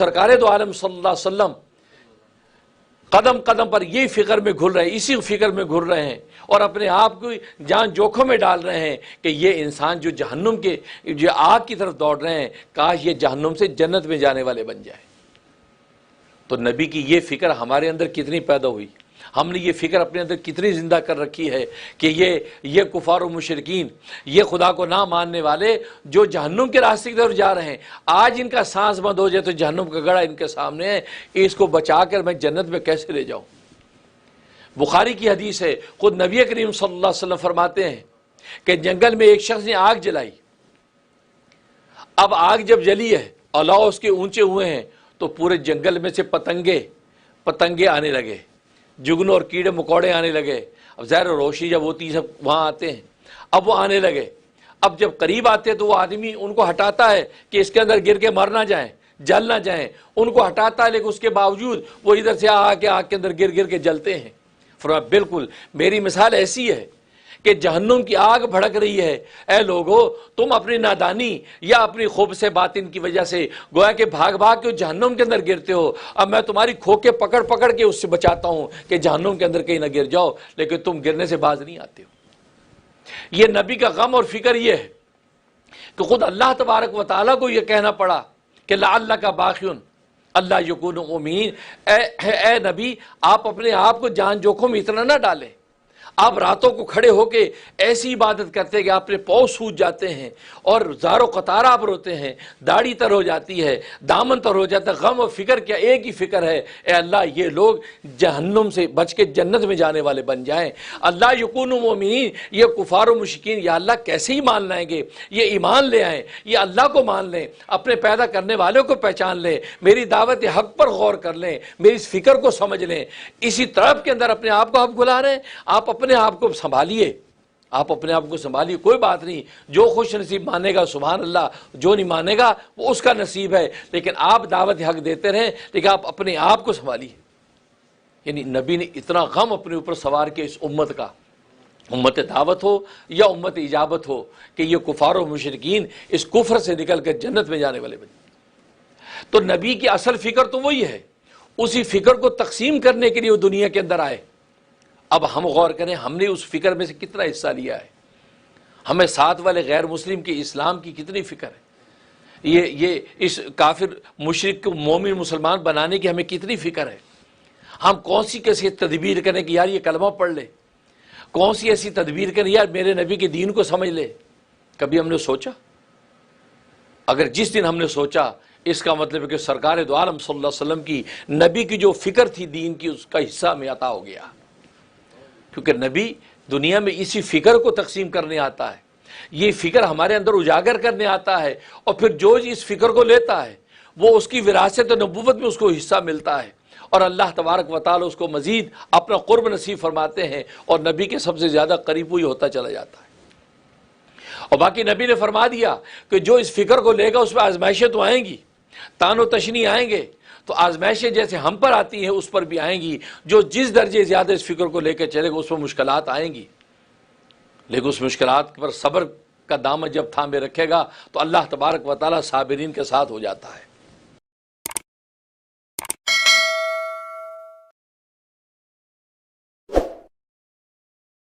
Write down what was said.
سرکار دو عالم صلی اللہ علیہ وسلم قدم قدم پر یہ فکر میں گھل رہے ہیں، اسی فکر میں گھل رہے ہیں اور اپنے آپ کو جان جوکھم میں ڈال رہے ہیں کہ یہ انسان جو جہنم کے جو آگ کی طرف دوڑ رہے ہیں، کاش یہ جہنم سے جنت میں جانے والے بن جائیں۔ تو نبی کی یہ فکر ہمارے اندر کتنی پیدا ہوئی، ہم نے یہ فکر اپنے اندر کتنی زندہ کر رکھی ہے کہ یہ کفار و مشرکین، یہ خدا کو نہ ماننے والے جو جہنم کے راستے کی طرف جا رہے ہیں، آج ان کا سانس بند ہو جائے تو جہنم کا گڑھا ان کے سامنے ہے، اس کو بچا کر میں جنت میں کیسے لے جاؤں؟ بخاری کی حدیث ہے، خود نبی کریم صلی اللہ علیہ وسلم فرماتے ہیں کہ جنگل میں ایک شخص نے آگ جلائی، اب آگ جب جلی ہے اور لو اس کے اونچے ہوئے ہیں تو پورے جنگل میں سے پتنگے آنے لگے، جگنوں اور کیڑے مکوڑے آنے لگے۔ اب ظاہر روشنی جب ہوتی ہے سب وہاں آتے ہیں، اب وہ آنے لگے۔ اب جب قریب آتے تو وہ آدمی ان کو ہٹاتا ہے کہ اس کے اندر گر کے مر نہ جائیں، جل نہ جائیں، ان کو ہٹاتا ہے، لیکن اس کے باوجود وہ ادھر سے آ کے آگ کے اندر گر کے جلتے ہیں۔ فرمایا بالکل میری مثال ایسی ہے کہ جہنم کی آگ بھڑک رہی ہے، اے لوگو تم اپنی نادانی یا اپنی خوب سے باطن کی وجہ سے گویا کہ بھاگ کے جہنم کے اندر گرتے ہو، اب میں تمہاری کھوکے پکڑ کے اس سے بچاتا ہوں کہ جہنم کے اندر کہیں نہ گر جاؤ، لیکن تم گرنے سے باز نہیں آتے ہو۔ یہ نبی کا غم اور فکر یہ ہے کہ خود اللہ تبارک و تعالیٰ کو یہ کہنا پڑا کہ لعلک باخع اللہ یکون مؤمنین، اے نبی آپ اپنے آپ کو جان جوکھم اتنا نہ ڈالیں، آپ راتوں کو کھڑے ہو کے ایسی عبادت کرتے ہیں کہ آپ نے پاؤں سوج جاتے ہیں اور زار و قطار آپ روتے ہیں، داڑھی تر ہو جاتی ہے، دامن تر ہو جاتا ہے، غم و فکر کیا ایک ہی فکر ہے، اے اللہ یہ لوگ جہنم سے بچ کے جنت میں جانے والے بن جائیں۔ اللہ یکون مومنین، یہ کفار و مشرکین یا اللہ کیسے ہی مان لائیں گے، یہ ایمان لے آئیں، یہ اللہ کو مان لیں، اپنے پیدا کرنے والوں کو پہچان لیں، میری دعوت حق پر غور کر لیں، میری اس فکر کو سمجھ لیں۔ اسی طرف کے اندر اپنے آپ کو آپ گھلا رہے ہیں، آپ اپنے آپ کو سنبھالیے، آپ اپنے آپ کو سنبھالیے، کوئی بات نہیں، جو خوش نصیب مانے گا سبحان اللہ، جو نہیں مانے گا وہ اس کا نصیب ہے، لیکن آپ دعوت حق دیتے رہیں، لیکن آپ اپنے آپ کو سنبھالیے۔ یعنی نبی نے اتنا غم اپنے اوپر سوار کیا اس امت کا، امت دعوت ہو یا امت اجابت ہو، کہ یہ کفار و مشرکین اس کفر سے نکل کر جنت میں جانے والے بنے۔ تو نبی کی اصل فکر تو وہی ہے، اسی فکر کو تقسیم کرنے کے لیے وہ دنیا کے اندر آئے۔ اب ہم غور کریں ہم نے اس فکر میں سے کتنا حصہ لیا ہے، ہمیں ساتھ والے غیر مسلم کی اسلام کی کتنی فکر ہے، یہ اس کافر مشرک کو مومن مسلمان بنانے کی ہمیں کتنی فکر ہے، ہم کون سی کیسی تدبیر کریں کہ یار یہ کلمہ پڑھ لے، کون سی ایسی تدبیر کریں یار میرے نبی کے دین کو سمجھ لے۔ کبھی ہم نے سوچا؟ اگر جس دن ہم نے سوچا اس کا مطلب ہے کہ سرکار دو عالم صلی اللہ علیہ وسلم کی نبی کی جو فکر تھی دین کی اس کا حصہ ہمیں عطا ہو گیا، کیونکہ نبی دنیا میں اسی فکر کو تقسیم کرنے آتا ہے، یہ فکر ہمارے اندر اجاگر کرنے آتا ہے، اور پھر جو اس فکر کو لیتا ہے وہ اس کی وراثت نبوت میں اس کو حصہ ملتا ہے، اور اللہ تبارک و تعالی اس کو مزید اپنا قرب نصیب فرماتے ہیں، اور نبی کے سب سے زیادہ قریب وہی ہوتا چلا جاتا ہے۔ اور باقی نبی نے فرما دیا کہ جو اس فکر کو لے گا اس پہ آزمائشیں تو آئیں گی، تان و تشنی آئیں گے، تو آزمائشیں جیسے ہم پر آتی ہیں اس پر بھی آئیں گی، جو جس درجے زیادہ اس فکر کو لے کے چلے گا اس پر مشکلات آئیں گی، لیکن اس مشکلات پر صبر کا دامن جب تھامے رکھے گا تو اللہ تبارک و تعالی صابرین کے ساتھ ہو جاتا ہے۔